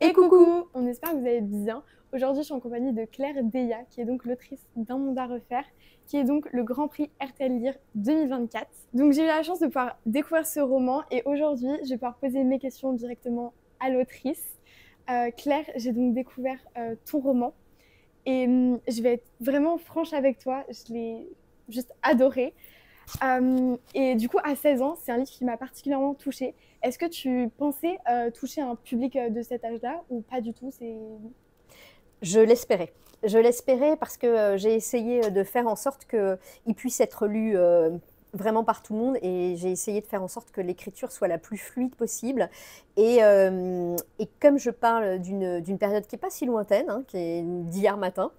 Et coucou! On espère que vous allez bien. Aujourd'hui, je suis en compagnie de Claire Deya, qui est donc l'autrice d'Un monde à refaire, qui est donc le Grand Prix RTL Lire 2024. Donc j'ai eu la chance de pouvoir découvrir ce roman et aujourd'hui, je vais pouvoir poser mes questions directement à l'autrice. Claire, j'ai donc découvert ton roman et je vais être vraiment franche avec toi, je l'ai juste adoré. Et du coup, à 16 ans, c'est un livre qui m'a particulièrement touchée. Est-ce que tu pensais toucher un public de cet âge-là ou pas du tout? Je l'espérais. Je l'espérais parce que j'ai essayé de faire en sorte qu'il puisse être lu vraiment par tout le monde et j'ai essayé de faire en sorte que l'écriture soit la plus fluide possible. Et comme je parle d'une période qui n'est pas si lointaine, hein, qui est d'hier matin,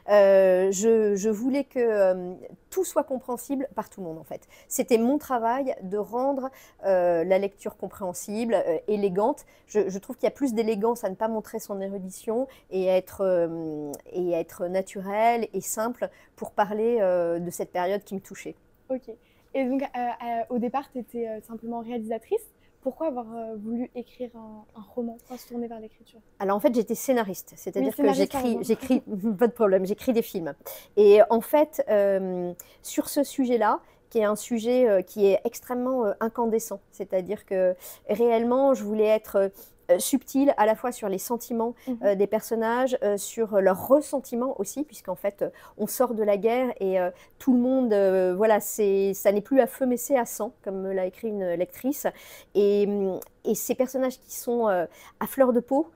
je voulais que tout soit compréhensible par tout le monde en fait. C'était mon travail de rendre la lecture compréhensible, élégante. Je trouve qu'il y a plus d'élégance à ne pas montrer son érudition et à être naturel et simple pour parler de cette période qui me touchait. Ok. Et donc, au départ, tu étais simplement réalisatrice. Pourquoi avoir voulu écrire un roman, enfin, se tourner vers l'écriture? Alors en fait, j'étais scénariste, Oui, c'est-à-dire que scénariste, pardon. j'écris, pas de problème, j'écris des films. Et en fait, sur ce sujet-là, qui est un sujet qui est extrêmement incandescent, c'est-à-dire que réellement, je voulais être subtile à la fois sur les sentiments Mhm. des personnages, sur leurs ressentiments aussi, puisqu'en fait, on sort de la guerre et tout le monde, voilà, ça n'est plus à feu mais c'est à sang, comme me l'a écrit une lectrice. Et, et ces personnages qui sont à fleur de peau,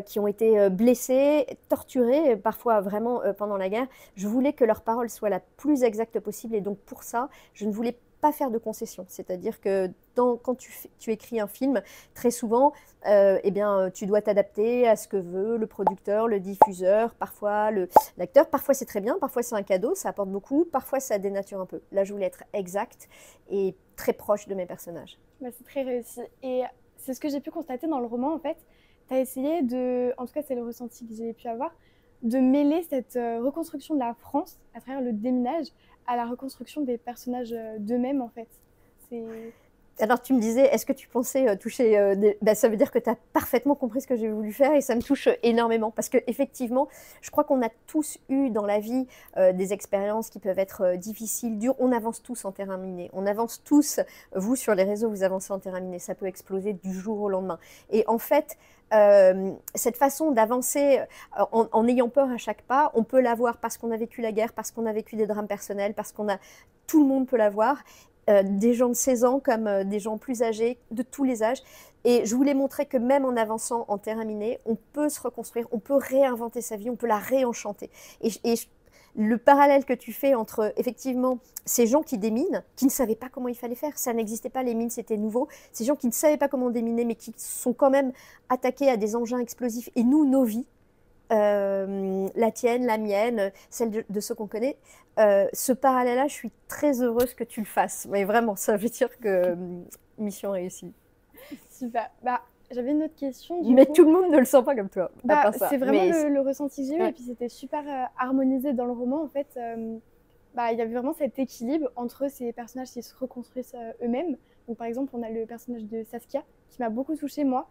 qui ont été blessés, torturés, parfois vraiment pendant la guerre. Je voulais que leur parole soit la plus exacte possible et donc pour ça, je ne voulais pas faire de concessions. C'est-à-dire que quand tu écris un film, très souvent, eh bien, tu dois t'adapter à ce que veut le producteur, le diffuseur, parfois l'acteur. Parfois c'est très bien, parfois c'est un cadeau, ça apporte beaucoup, parfois ça dénature un peu. Là, je voulais être exacte et très proche de mes personnages. Bah, c'est très réussi. Et c'est ce que j'ai pu constater dans le roman, en fait. Tu as essayé de, en tout cas c'est le ressenti que j'ai pu avoir, de mêler cette reconstruction de la France à travers le déminage à la reconstruction des personnages d'eux-mêmes, en fait. C'est... Alors tu me disais, est-ce que tu pensais toucher ça veut dire que tu as parfaitement compris ce que j'ai voulu faire et ça me touche énormément parce qu'effectivement, je crois qu'on a tous eu dans la vie des expériences qui peuvent être difficiles, dures. On avance tous en terrain miné. On avance tous, vous sur les réseaux, vous avancez en terrain miné. Ça peut exploser du jour au lendemain. Et en fait, cette façon d'avancer en ayant peur à chaque pas, on peut l'avoir parce qu'on a vécu la guerre, parce qu'on a vécu des drames personnels, parce qu'on a... Tout le monde peut l'avoir. Des gens de 16 ans comme des gens plus âgés, de tous les âges. Et je voulais montrer que même en avançant en terrain miné, on peut se reconstruire, on peut réinventer sa vie, on peut la réenchanter. Le parallèle que tu fais entre, effectivement, ces gens qui déminent, qui ne savaient pas comment il fallait faire, ça n'existait pas, les mines c'était nouveau, ces gens qui ne savaient pas comment déminer, mais qui sont quand même attaqués à des engins explosifs, et nous, nos vies, la tienne, la mienne, celle de ceux qu'on connaît. Ce parallèle-là, je suis très heureuse que tu le fasses. Mais vraiment, ça veut dire que mission réussie. Super. Bah, j'avais une autre question, du Mais coup. tout le monde ne le sent pas comme toi, à Bah, part ça. c'est vraiment Mais le ressenti que j'ai eu, et ouais. puis c'était super harmonisé dans le roman, en fait. Bah, il y avait vraiment cet équilibre entre ces personnages qui se reconstruisent eux-mêmes. Donc, par exemple, on a le personnage de Saskia, qui m'a beaucoup touchée, moi.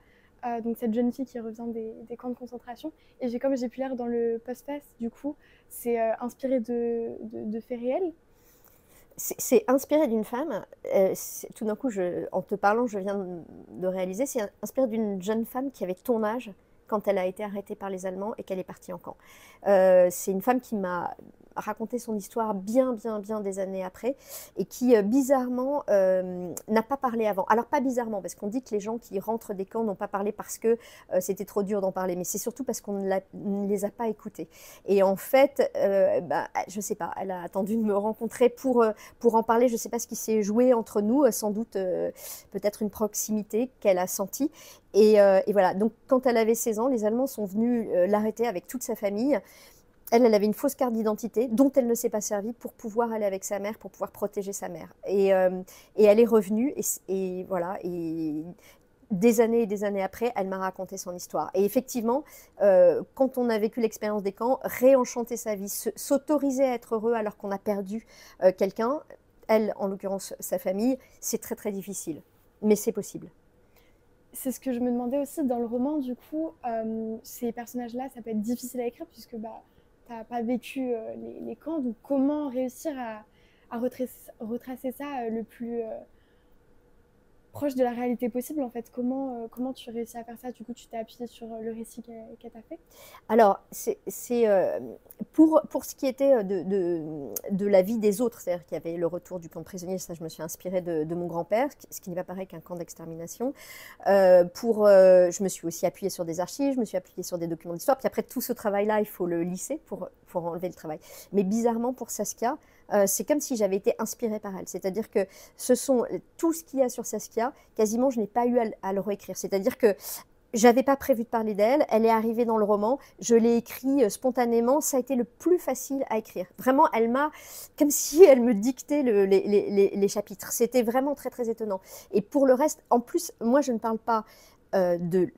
Donc, cette jeune fille qui revient des camps de concentration. Et comme j'ai pu lire dans le post-face, du coup, c'est inspiré de faits réels. C'est inspiré d'une femme. Tout d'un coup, en te parlant, je viens de réaliser, c'est inspiré d'une jeune femme qui avait ton âge quand elle a été arrêtée par les Allemands et qu'elle est partie en camp. C'est une femme qui m'a raconté son histoire bien des années après et qui bizarrement n'a pas parlé avant. Alors pas bizarrement parce qu'on dit que les gens qui rentrent des camps n'ont pas parlé parce que c'était trop dur d'en parler, mais c'est surtout parce qu'on ne les a pas écoutés. Et en fait, je sais pas, elle a attendu de me rencontrer pour en parler. Je ne sais pas ce qui s'est joué entre nous, sans doute peut-être une proximité qu'elle a sentie. Et voilà, donc quand elle avait 16 ans, les Allemands sont venus l'arrêter avec toute sa famille. Elle avait une fausse carte d'identité dont elle ne s'est pas servie pour pouvoir aller avec sa mère, pour pouvoir protéger sa mère. Et elle est revenue et voilà. Et des années et des années après, elle m'a raconté son histoire. Et effectivement, quand on a vécu l'expérience des camps, réenchanter sa vie, s'autoriser à être heureux alors qu'on a perdu quelqu'un, elle, en l'occurrence sa famille, c'est très difficile. Mais c'est possible. c'est ce que je me demandais aussi dans le roman, du coup, ces personnages-là, ça peut être difficile à écrire puisque bah, tu n'as pas vécu les camps, donc comment réussir à retracer ça le plus proche de la réalité possible en fait. Comment tu réussis à faire ça? Du coup, tu t'es appuyé sur le récit qu'elle t'a fait? Alors, pour ce qui était de la vie des autres, c'est-à-dire qu'il y avait le retour du camp de prisonniers, ça je me suis inspirée de mon grand-père, ce qui n'est pas pareil qu'un camp d'extermination. Je me suis aussi appuyée sur des archives, je me suis appuyée sur des documents d'histoire, puis après tout ce travail-là, il faut le lisser pour enlever le travail. Mais bizarrement, pour Saskia, c'est comme si j'avais été inspirée par elle. C'est-à-dire que tout ce qu'il y a sur Saskia, quasiment je n'ai pas eu à le réécrire. C'est-à-dire que j'avais pas prévu de parler d'elle, elle est arrivée dans le roman, je l'ai écrit spontanément, ça a été le plus facile à écrire. Vraiment, comme si elle me dictait les chapitres. C'était vraiment très très étonnant. Et pour le reste, en plus, moi je ne parle pas de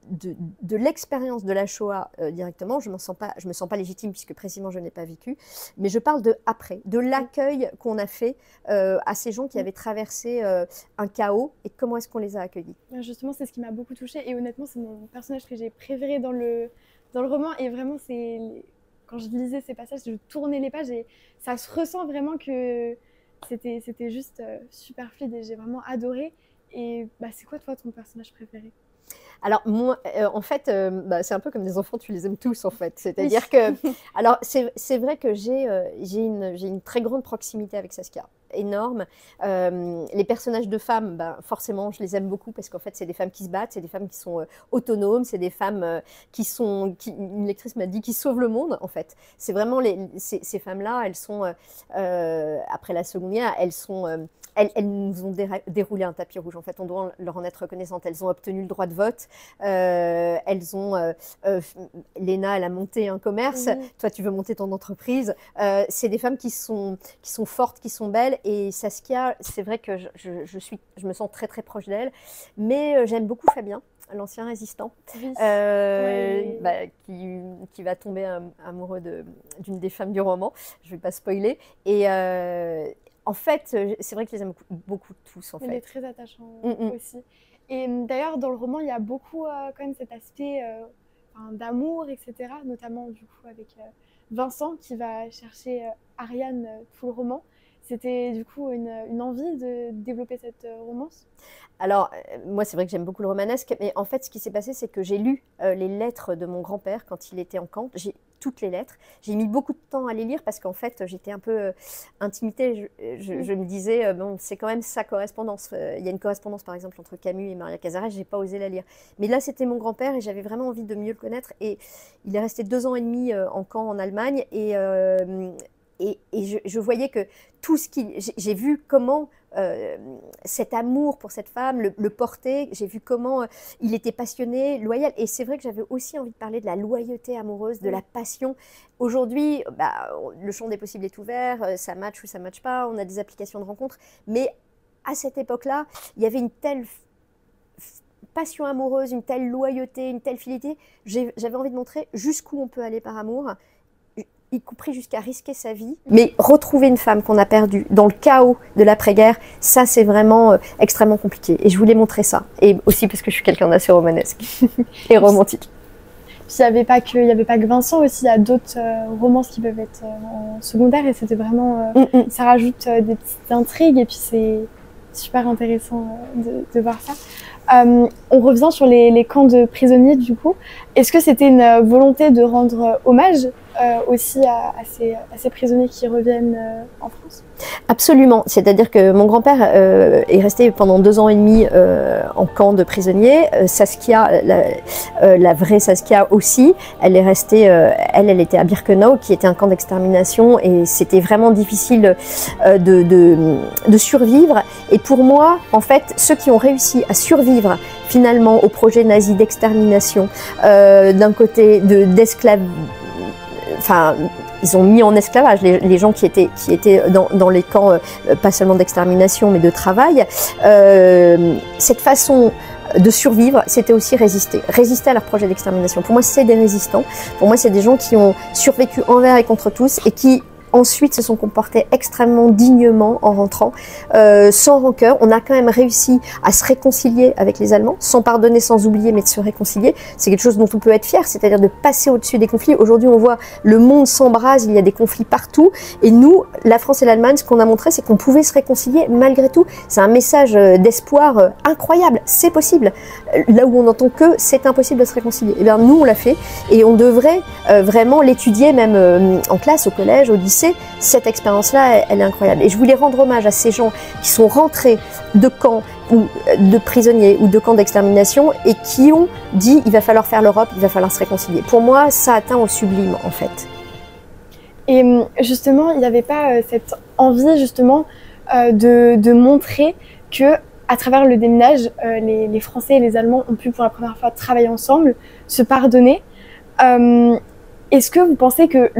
l'expérience de la Shoah directement, je me sens pas légitime puisque précisément je n'ai pas vécu, mais je parle de l'accueil qu'on a fait à ces gens qui avaient traversé un chaos et comment est-ce qu'on les a accueillis. Justement, c'est ce qui m'a beaucoup touchée et honnêtement, c'est mon personnage que j'ai préféré dans le roman et vraiment, quand je lisais ces passages, je tournais les pages et ça se ressent vraiment que c'était juste super fluide et j'ai vraiment adoré. Et bah, c'est quoi toi ton personnage préféré? Alors, moi, en fait, c'est un peu comme des enfants, tu les aimes tous, en fait. C'est-à-dire que... Alors, c'est vrai que j'ai une très grande proximité avec Saskia, énorme. Les personnages de femmes, forcément, je les aime beaucoup parce qu'en fait, c'est des femmes qui se battent, c'est des femmes qui sont autonomes, c'est des femmes une lectrice m'a dit, qui sauvent le monde, en fait. C'est vraiment ces femmes-là, elles sont, après la Seconde Guerre, elles nous ont déroulé un tapis rouge. En fait, on doit leur en être reconnaissante. Elles ont obtenu le droit de vote. Léna, elle a monté un commerce. Oui. Toi, tu veux monter ton entreprise. C'est des femmes qui sont fortes, qui sont belles. Et Saskia, c'est vrai que je me sens très, très proche d'elle. Mais j'aime beaucoup Fabien, l'ancien résistant, oui. Qui va tomber amoureux d'une des femmes du roman. Je ne vais pas spoiler. Et en fait, c'est vrai que je les aime beaucoup tous. Il est très attachant aussi. Et d'ailleurs, dans le roman, il y a beaucoup quand même cet aspect d'amour, etc. Notamment du coup avec Vincent qui va chercher Ariane tout le roman. C'était du coup une envie de développer cette romance? Alors, moi, c'est vrai que j'aime beaucoup le romanesque, mais en fait, ce qui s'est passé, c'est que j'ai lu les lettres de mon grand-père quand il était en camp. J'ai toutes les lettres. J'ai mis beaucoup de temps à les lire parce qu'en fait, j'étais un peu intimidée. Je me disais, bon, c'est quand même sa correspondance. Il y a une correspondance, par exemple, entre Camus et Maria Cazares. Je n'ai pas osé la lire. Mais là, c'était mon grand-père et j'avais vraiment envie de mieux le connaître. Et il est resté 2 ans et demi en camp en Allemagne. Et je voyais que tout ce j'ai vu comment cet amour pour cette femme le portait, j'ai vu comment il était passionné, loyal, et c'est vrai que j'avais aussi envie de parler de la loyauté amoureuse, de la passion. Aujourd'hui, le champ des possibles est ouvert, ça match ou ça match pas, on a des applications de rencontres, mais à cette époque-là, il y avait une telle passion amoureuse, une telle loyauté, une telle fidélité, j'avais envie de montrer jusqu'où on peut aller par amour, y compris jusqu'à risquer sa vie. Mais retrouver une femme qu'on a perdue dans le chaos de l'après-guerre, ça c'est vraiment extrêmement compliqué. Et je voulais montrer ça. Et aussi parce que je suis quelqu'un d'assez romanesque et romantique. Puis il n'y avait pas que Vincent aussi, il y a d'autres romances qui peuvent être en secondaire et c'était vraiment... ça rajoute des petites intrigues et puis c'est super intéressant de voir ça. On revient sur les camps de prisonniers du coup. Est-ce que c'était une volonté de rendre hommage aussi à ces prisonniers qui reviennent en France? Absolument, c'est-à-dire que mon grand-père est resté pendant 2 ans et demi en camp de prisonniers. Saskia, la vraie Saskia aussi, elle est restée, elle était à Birkenau, qui était un camp d'extermination, et c'était vraiment difficile de survivre. Et pour moi, en fait, ceux qui ont réussi à survivre finalement au projet nazi d'extermination, d'un côté d'esclaves, enfin, ils ont mis en esclavage les gens qui étaient dans les camps, pas seulement d'extermination, mais de travail. Cette façon de survivre, c'était aussi résister à leur projet d'extermination. Pour moi, c'est des résistants. Pour moi, c'est des gens qui ont survécu envers et contre tous et qui ensuite se sont comportés extrêmement dignement en rentrant, sans rancœur. On a quand même réussi à se réconcilier avec les Allemands, sans pardonner, sans oublier, mais de se réconcilier. C'est quelque chose dont on peut être fier, c'est-à-dire de passer au-dessus des conflits. Aujourd'hui, on voit le monde s'embrase, il y a des conflits partout. Et nous, la France et l'Allemagne, ce qu'on a montré, c'est qu'on pouvait se réconcilier malgré tout. C'est un message d'espoir incroyable. C'est possible. Là où on entend que c'est impossible de se réconcilier. Eh bien, nous, on l'a fait et on devrait vraiment l'étudier, même en classe, au collège, au lycée. Cette expérience-là, elle est incroyable. Et je voulais rendre hommage à ces gens qui sont rentrés de camps ou de prisonniers ou de camps d'extermination et qui ont dit il va falloir faire l'Europe, il va falloir se réconcilier. Pour moi, ça atteint au sublime, en fait. Et justement, il n'y avait pas cette envie justement de montrer que à travers le déminage, les Français et les Allemands ont pu pour la première fois travailler ensemble, se pardonner. Est-ce que vous pensez que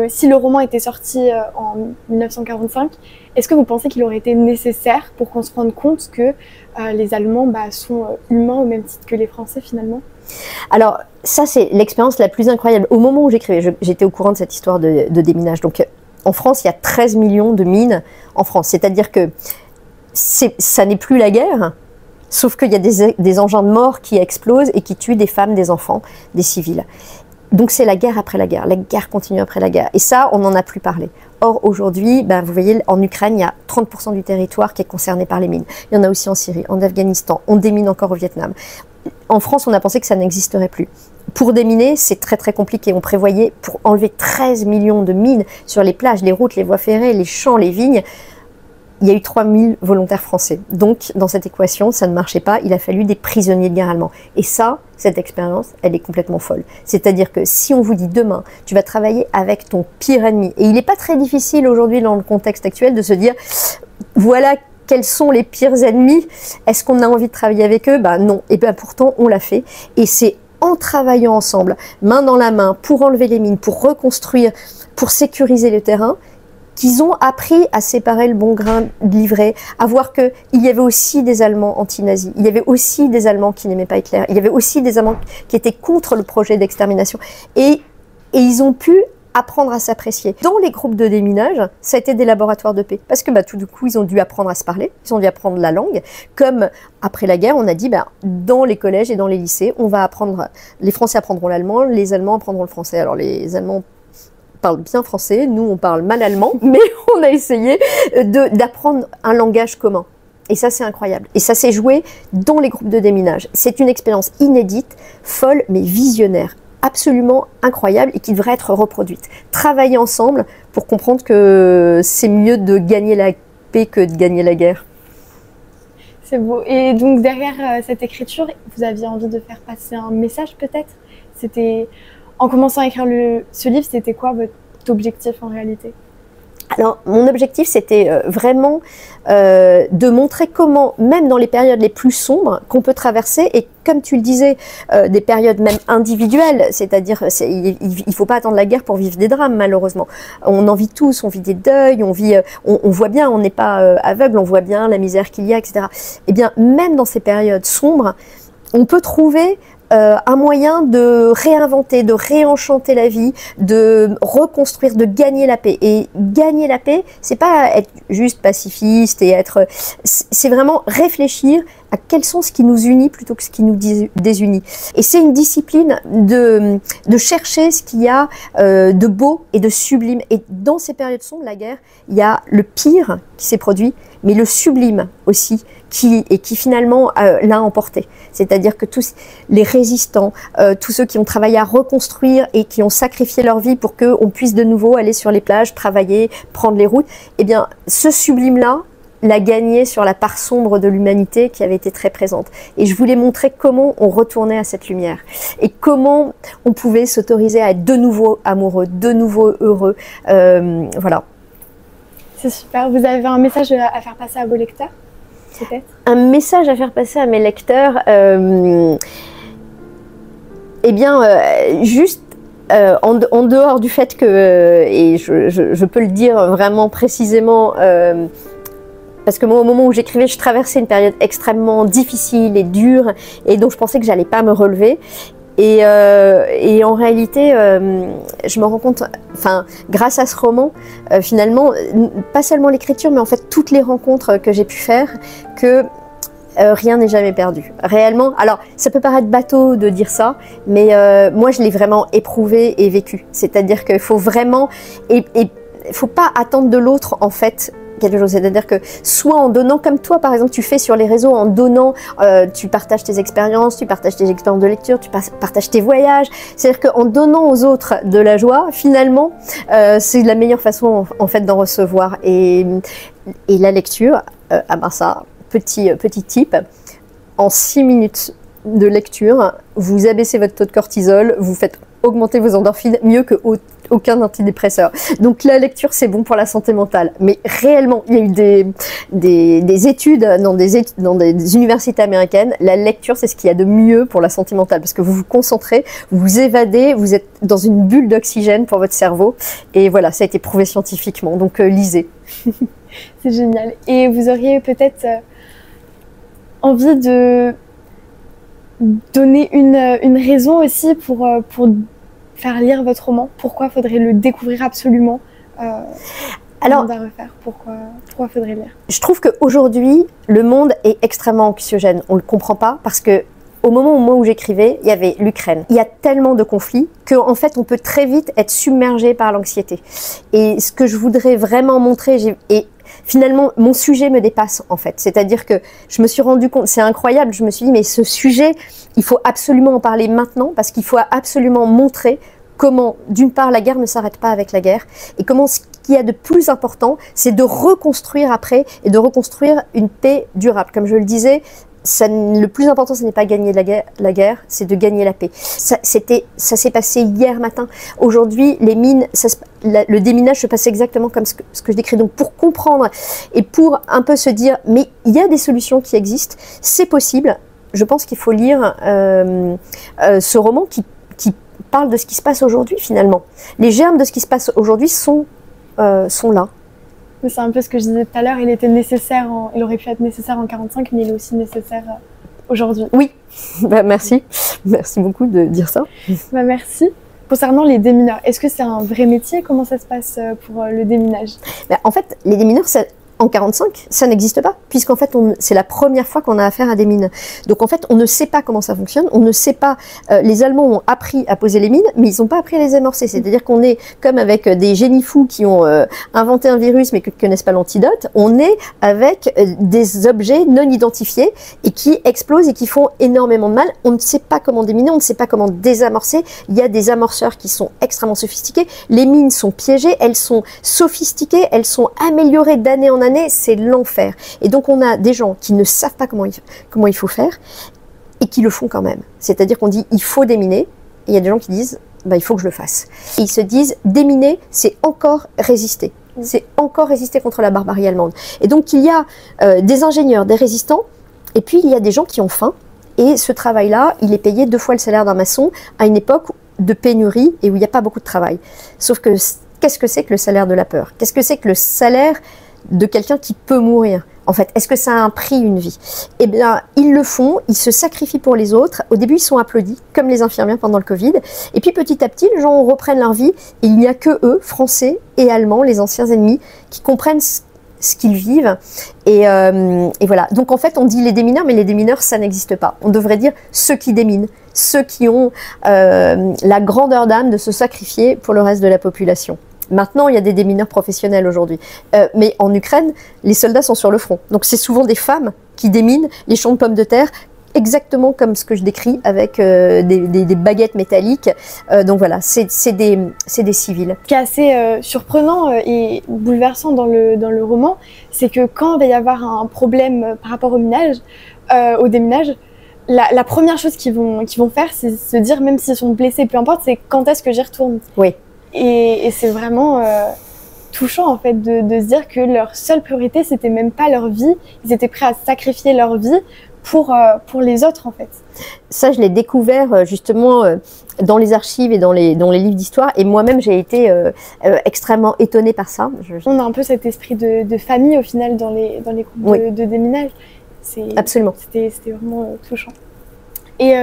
si le roman était sorti en 1945, est-ce que vous pensez qu'il aurait été nécessaire pour qu'on se rende compte que les Allemands sont humains au même titre que les Français finalement? Alors ça, c'est l'expérience la plus incroyable. Au moment où j'écrivais, j'étais au courant de cette histoire de déminage. Donc en France, il y a 13 millions de mines en France. C'est-à-dire que ça n'est plus la guerre, sauf qu'il y a des engins de mort qui explosent et qui tuent des femmes, des enfants, des civils. Donc c'est la guerre après la guerre continue après la guerre. Et ça, on n'en a plus parlé. Or aujourd'hui, vous voyez, en Ukraine, il y a 30% du territoire qui est concerné par les mines. Il y en a aussi en Syrie, en Afghanistan, on démine encore au Vietnam. En France, on a pensé que ça n'existerait plus. Pour déminer, c'est très très compliqué. On prévoyait, pour enlever 13 millions de mines sur les plages, les routes, les voies ferrées, les champs, les vignes, il y a eu 3000 volontaires français. Donc, dans cette équation, ça ne marchait pas. Il a fallu des prisonniers de guerre allemands. Et ça, cette expérience, elle est complètement folle. C'est-à-dire que si on vous dit demain, tu vas travailler avec ton pire ennemi, et il n'est pas très difficile aujourd'hui dans le contexte actuel de se dire, voilà quels sont les pires ennemis, est-ce qu'on a envie de travailler avec eux? Non. Et pourtant, on l'a fait. Et c'est en travaillant ensemble, main dans la main, pour enlever les mines, pour reconstruire, pour sécuriser le terrain, qu'ils ont appris à séparer le bon grain de l'ivraie, à voir qu'il y avait aussi des Allemands anti-nazis, il y avait aussi des Allemands qui n'aimaient pas Hitler, il y avait aussi des Allemands qui étaient contre le projet d'extermination. Et ils ont pu apprendre à s'apprécier. Dans les groupes de déminage, ça a été des laboratoires de paix. Parce que tout du coup, ils ont dû apprendre à se parler, ils ont dû apprendre la langue. Comme après la guerre, on a dit, dans les collèges et dans les lycées, on va apprendre, les Français apprendront l'allemand, les Allemands apprendront le français. Alors les Allemands parle bien français, nous on parle mal allemand, mais on a essayé d'apprendre un langage commun. Et ça c'est incroyable. Et ça s'est joué dans les groupes de déminage. C'est une expérience inédite, folle, mais visionnaire, absolument incroyable et qui devrait être reproduite. Travailler ensemble pour comprendre que c'est mieux de gagner la paix que de gagner la guerre. C'est beau. Et donc derrière cette écriture, vous aviez envie de faire passer un message peut-être? C'était... En commençant à écrire ce livre, c'était quoi votre objectif en réalité? Alors, mon objectif, c'était vraiment de montrer comment, même dans les périodes les plus sombres, qu'on peut traverser, et comme tu le disais, des périodes même individuelles, c'est-à-dire, il ne faut pas attendre la guerre pour vivre des drames, malheureusement. On en vit tous, on vit des deuils, on voit bien, on n'est pas aveugle, on voit bien la misère qu'il y a, etc. Eh bien, même dans ces périodes sombres, on peut trouver un moyen de réinventer, de réenchanter la vie, de reconstruire, de gagner la paix. Et gagner la paix, c'est pas être juste pacifiste et c'est vraiment réfléchir à quels sont ce qui nous unit plutôt que ce qui nous désunit. Et c'est une discipline de chercher ce qu'il y a de beau et de sublime. Et dans ces périodes sombres de la guerre, il y a le pire qui s'est produit, mais le sublime aussi, qui finalement l'a emporté. C'est-à-dire que tous les résistants, tous ceux qui ont travaillé à reconstruire et qui ont sacrifié leur vie pour qu'on puisse de nouveau aller sur les plages, travailler, prendre les routes, eh bien, ce sublime-là l'a gagné sur la part sombre de l'humanité qui avait été très présente. Et je voulais montrer comment on retournait à cette lumière et comment on pouvait s'autoriser à être de nouveau amoureux, de nouveau heureux. Voilà. C'est super. Vous avez un message à faire passer à vos lecteurs, peut-être? Un message à faire passer à mes lecteurs, eh bien, juste en dehors du fait que, et je peux le dire vraiment précisément, parce que moi, au moment où j'écrivais, je traversais une période extrêmement difficile et dure, et donc je pensais que j'allais pas me relever. Et en réalité, je me rends compte, enfin, grâce à ce roman, finalement, pas seulement l'écriture, mais en fait toutes les rencontres que j'ai pu faire, que rien n'est jamais perdu. Réellement, alors ça peut paraître bateau de dire ça, mais moi je l'ai vraiment éprouvé et vécu. C'est-à-dire qu'il faut vraiment, et faut pas attendre de l'autre en fait quelque chose. C'est-à-dire que soit en donnant, comme toi par exemple tu fais sur les réseaux, en donnant, tu partages tes expériences, tu partages tes expériences de lecture, tu partages tes voyages. C'est-à-dire qu'en donnant aux autres de la joie, finalement, c'est la meilleure façon en fait d'en recevoir. Et la lecture, ah ben ça. Petit tip, en 6 minutes de lecture, vous abaissez votre taux de cortisol, vous faites augmenter vos endorphines mieux qu'aucun antidépresseur. Donc la lecture, c'est bon pour la santé mentale. Mais réellement, il y a eu des études dans des universités américaines. La lecture, c'est ce qu'il y a de mieux pour la santé mentale parce que vous vous concentrez, vous vous évadez, vous êtes dans une bulle d'oxygène pour votre cerveau. Et voilà, ça a été prouvé scientifiquement. Donc lisez. C'est génial. Et vous auriez peut-être envie de donner une raison aussi pour faire lire votre roman. Pourquoi faudrait le découvrir absolument Alors, à refaire. Pourquoi faudrait lire? Je trouve qu'aujourd'hui, le monde est extrêmement anxiogène. On ne le comprend pas parce que au moment où j'écrivais, il y avait l'Ukraine. Il y a tellement de conflits qu'en fait, on peut très vite être submergé par l'anxiété. Et ce que je voudrais vraiment montrer, et finalement, mon sujet me dépasse en fait. C'est-à-dire que je me suis rendu compte, c'est incroyable, je me suis dit, mais ce sujet, il faut absolument en parler maintenant parce qu'il faut absolument montrer comment, d'une part, la guerre ne s'arrête pas avec la guerre et comment ce qu'il y a de plus important, c'est de reconstruire après et de reconstruire une paix durable. Comme je le disais, le plus important, ce n'est pas gagner la guerre, c'est de gagner la paix. Ça s'est passé hier matin. Aujourd'hui, les mines, le déminage se passe exactement comme ce que je décris. Donc, pour comprendre et pour un peu se dire, mais il y a des solutions qui existent, c'est possible. Je pense qu'il faut lire ce roman qui parle de ce qui se passe aujourd'hui, finalement. Les germes de ce qui se passe aujourd'hui sont là. C'est un peu ce que je disais tout à l'heure, il aurait pu être nécessaire en 1945, mais il est aussi nécessaire aujourd'hui. Oui, merci. Merci beaucoup de dire ça. Merci. Concernant les démineurs, est-ce que c'est un vrai métier? Comment ça se passe pour le déminage? En fait, les démineurs, en 1945, ça n'existe pas, puisqu'en fait, c'est la première fois qu'on a affaire à des mines. Donc en fait, on ne sait pas comment ça fonctionne, on ne sait pas, les Allemands ont appris à poser les mines, mais ils n'ont pas appris à les amorcer. C'est-à-dire qu'on est comme avec des génies fous qui ont inventé un virus, mais qui ne connaissent pas l'antidote, on est avec des objets non identifiés et qui explosent et qui font énormément de mal. On ne sait pas comment déminer, on ne sait pas comment désamorcer. Il y a des amorceurs qui sont extrêmement sophistiqués. Les mines sont piégées, elles sont sophistiquées, elles sont améliorées d'année en année. C'est l'enfer. Et donc on a des gens qui ne savent pas comment il faut faire et qui le font quand même. C'est-à-dire qu'on dit il faut déminer et il y a des gens qui disent il faut que je le fasse. Et ils se disent déminer, c'est encore résister. C'est encore résister contre la barbarie allemande. Et donc il y a des ingénieurs, des résistants et puis il y a des gens qui ont faim et ce travail-là, il est payé 2 fois le salaire d'un maçon à une époque de pénurie et où il n'y a pas beaucoup de travail. Sauf que qu'est-ce que c'est que le salaire de la peur? Qu'est-ce que c'est que le salaire de quelqu'un qui peut mourir? En fait, est-ce que ça a un prix, une vie? Eh bien, ils le font, ils se sacrifient pour les autres. Au début, ils sont applaudis, comme les infirmières pendant le Covid. Et puis, petit à petit, les gens reprennent leur vie. Et il n'y a que eux, Français et Allemands, les anciens ennemis, qui comprennent ce qu'ils vivent. Et voilà. Donc, en fait, on dit les démineurs, mais les démineurs, ça n'existe pas. On devrait dire ceux qui déminent, ceux qui ont la grandeur d'âme de se sacrifier pour le reste de la population. Maintenant, il y a des démineurs professionnels aujourd'hui. Mais en Ukraine, les soldats sont sur le front. Donc, c'est souvent des femmes qui déminent les champs de pommes de terre, exactement comme ce que je décris avec des baguettes métalliques. Donc voilà, c'est des civils. Ce qui est assez surprenant et bouleversant dans le roman, c'est que quand il va y avoir un problème par rapport au déminage, la première chose qu'ils vont faire, c'est se dire, même s'ils sont blessés, peu importe, c'est quand est-ce que j'y retourne. Oui. Et c'est vraiment touchant en fait de se dire que leur seule priorité, c'était même pas leur vie. Ils étaient prêts à sacrifier leur vie pour les autres en fait. Ça, je l'ai découvert justement dans les archives et dans les livres d'histoire. Et moi-même, j'ai été extrêmement étonnée par ça. On a un peu cet esprit de famille au final dans les groupes de déminage. Absolument. C'était vraiment touchant. Et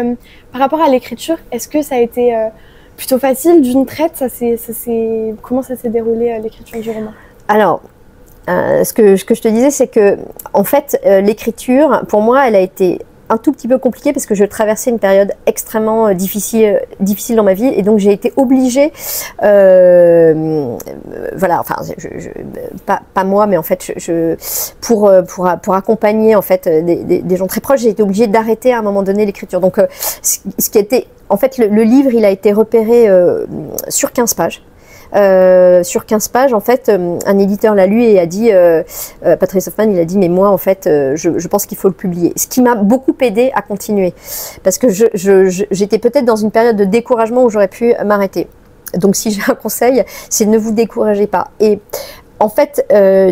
par rapport à l'écriture, est-ce que ça a été plutôt facile d'une traite? Comment ça s'est déroulé l'écriture du roman? Alors, ce que je te disais, c'est que en fait, l'écriture, pour moi, elle a été un tout petit peu compliquée parce que je traversais une période extrêmement difficile dans ma vie, et donc j'ai été obligée, voilà, enfin, pas moi, mais en fait, pour accompagner en fait des gens très proches, j'ai été obligée d'arrêter à un moment donné l'écriture. Donc, ce qui était, en fait, le livre, il a été repéré sur 15 pages. Sur 15 pages, en fait, un éditeur l'a lu et a dit, Patrice Hoffman, il a dit, mais moi, en fait, je pense qu'il faut le publier. Ce qui m'a beaucoup aidé à continuer, parce que j'étais peut-être dans une période de découragement où j'aurais pu m'arrêter. Donc, si j'ai un conseil, c'est ne vous découragez pas. Et en fait,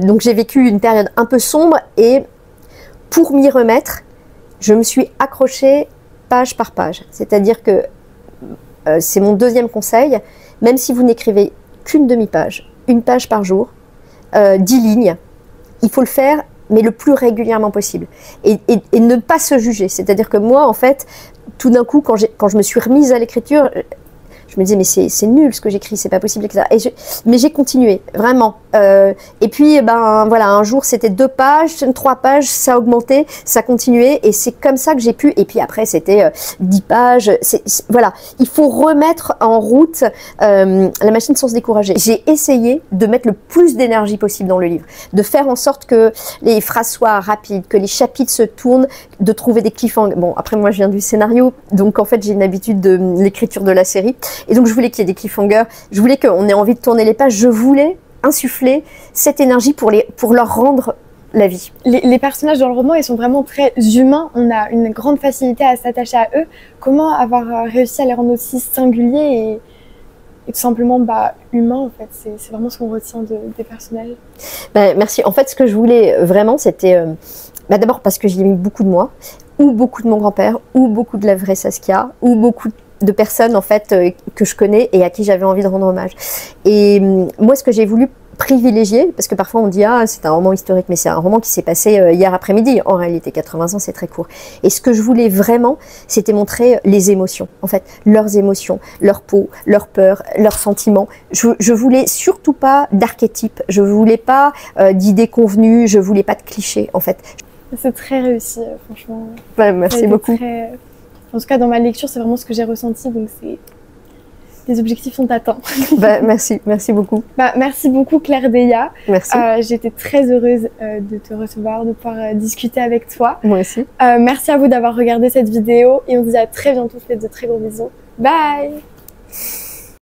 donc j'ai vécu une période un peu sombre, et pour m'y remettre, je me suis accrochée page par page. C'est-à-dire que c'est mon deuxième conseil, même si vous n'écrivez qu'une demi-page, une page par jour, 10 lignes, il faut le faire, mais le plus régulièrement possible. Et ne pas se juger. C'est-à-dire que moi, en fait, tout d'un coup, quand je me suis remise à l'écriture, je me disais, mais c'est nul ce que j'écris, c'est pas possible, etc. Mais j'ai continué, vraiment. Et puis, ben voilà, un jour c'était 2 pages, 3 pages, ça a augmenté, ça continuait, et c'est comme ça que j'ai pu. Et puis après, c'était 10 pages. Voilà, il faut remettre en route la machine sans se décourager. J'ai essayé de mettre le plus d'énergie possible dans le livre, de faire en sorte que les phrases soient rapides, que les chapitres se tournent, de trouver des cliffhangers. Bon, après, moi, je viens du scénario, donc en fait, j'ai une habitude de l'écriture de la série. Et donc, je voulais qu'il y ait des cliffhangers, je voulais qu'on ait envie de tourner les pages, je voulais insuffler cette énergie pour leur rendre la vie. Les personnages dans le roman, ils sont vraiment très humains, on a une grande facilité à s'attacher à eux. Comment avoir réussi à les rendre aussi singuliers et tout simplement humains, en fait, c'est vraiment ce qu'on retient des personnages. Merci. En fait, ce que je voulais vraiment, c'était d'abord parce que j'y ai mis beaucoup de moi, ou beaucoup de mon grand-père, ou beaucoup de la vraie Saskia, ou beaucoup de personnes en fait que je connais et à qui j'avais envie de rendre hommage. Et moi, ce que j'ai voulu privilégier, parce que parfois on dit ah c'est un roman historique, mais c'est un roman qui s'est passé hier après-midi. En réalité, 80 ans, c'est très court. Et ce que je voulais vraiment, c'était montrer les émotions, en fait, leurs émotions, leur peau, leurs peurs, leurs sentiments. Je voulais surtout pas d'archétypes, je voulais pas d'idées convenues, je voulais pas de clichés, en fait. C'est très réussi, franchement. Merci beaucoup. En tout cas, dans ma lecture, c'est vraiment ce que j'ai ressenti, donc les objectifs sont atteints. Merci beaucoup. Merci beaucoup Claire Deya. Merci. J'étais très heureuse de te recevoir, de pouvoir discuter avec toi. Moi aussi. Merci à vous d'avoir regardé cette vidéo et on se dit à très bientôt. Je vous fais de très gros bisous. Bye.